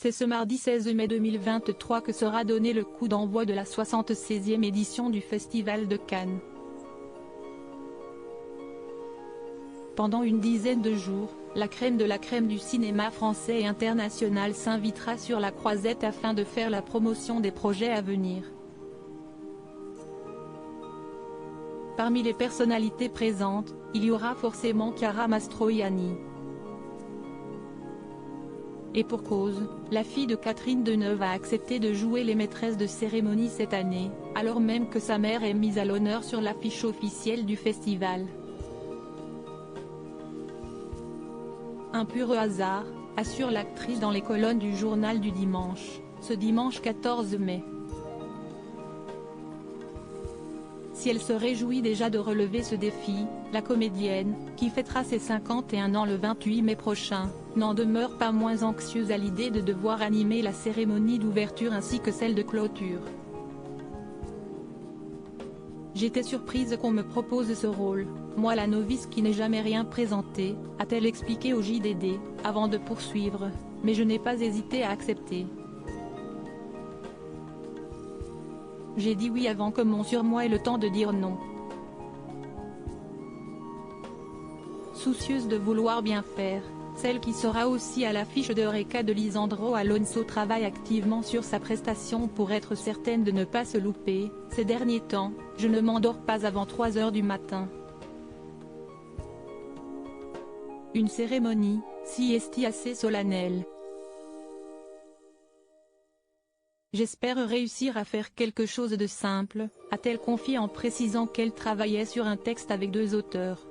C'est ce mardi 16 mai 2023 que sera donné le coup d'envoi de la 76e édition du Festival de Cannes. Pendant une dizaine de jours, la crème de la crème du cinéma français et international s'invitera sur la croisette afin de faire la promotion des projets à venir. Parmi les personnalités présentes, il y aura forcément Chiara Mastroianni. Et pour cause, la fille de Catherine Deneuve a accepté de jouer les maîtresses de cérémonie cette année, alors même que sa mère est mise à l'honneur sur l'affiche officielle du festival. Un pur hasard, assure l'actrice dans les colonnes du journal du dimanche, ce dimanche 14 mai. Si elle se réjouit déjà de relever ce défi, la comédienne, qui fêtera ses 51 ans le 28 mai prochain, n'en demeure pas moins anxieuse à l'idée de devoir animer la cérémonie d'ouverture ainsi que celle de clôture. J'étais surprise qu'on me propose ce rôle, moi la novice qui n'ai jamais rien présenté, a-t-elle expliqué au JDD, avant de poursuivre, mais je n'ai pas hésité à accepter. J'ai dit oui avant que mon surmoi ait le temps de dire non. Soucieuse de vouloir bien faire, celle qui sera aussi à l'affiche de Eureka de Lisandro Alonso travaille activement sur sa prestation pour être certaine de ne pas se louper. Ces derniers temps, je ne m'endors pas avant 3 h du matin. Une cérémonie, si assez solennelle. J'espère réussir à faire quelque chose de simple, a-t-elle confié en précisant qu'elle travaillait sur un texte avec 2 auteurs.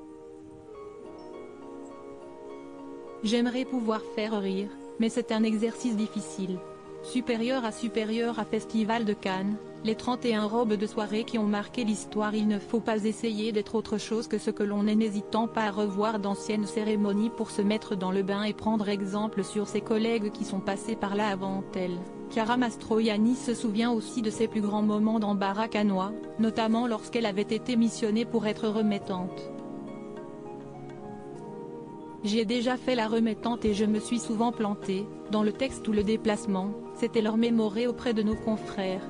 J'aimerais pouvoir faire rire, mais c'est un exercice difficile. Supérieur à Festival de Cannes, les 31 robes de soirée qui ont marqué l'histoire. Il ne faut pas essayer d'être autre chose que ce que l'on est, n'hésitant pas à revoir d'anciennes cérémonies pour se mettre dans le bain et prendre exemple sur ses collègues qui sont passés par là avant elle. Chiara Mastroianni se souvient aussi de ses plus grands moments d'embarras cannois, notamment lorsqu'elle avait été missionnée pour être remettante. J'ai déjà fait la remettante et je me suis souvent plantée, dans le texte ou le déplacement, c'était leur mémoré auprès de nos confrères.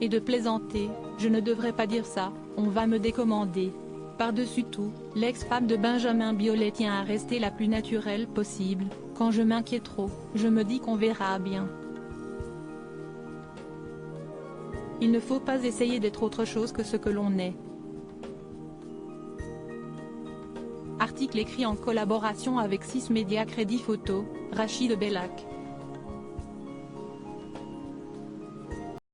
Et de plaisanter, je ne devrais pas dire ça, on va me décommander. Par-dessus tout, l'ex-femme de Benjamin Biolay tient à rester la plus naturelle possible. Quand je m'inquiète trop, je me dis qu'on verra bien. Il ne faut pas essayer d'être autre chose que ce que l'on est. Article écrit en collaboration avec 6 médias Crédit Photo, Rachid Bellac.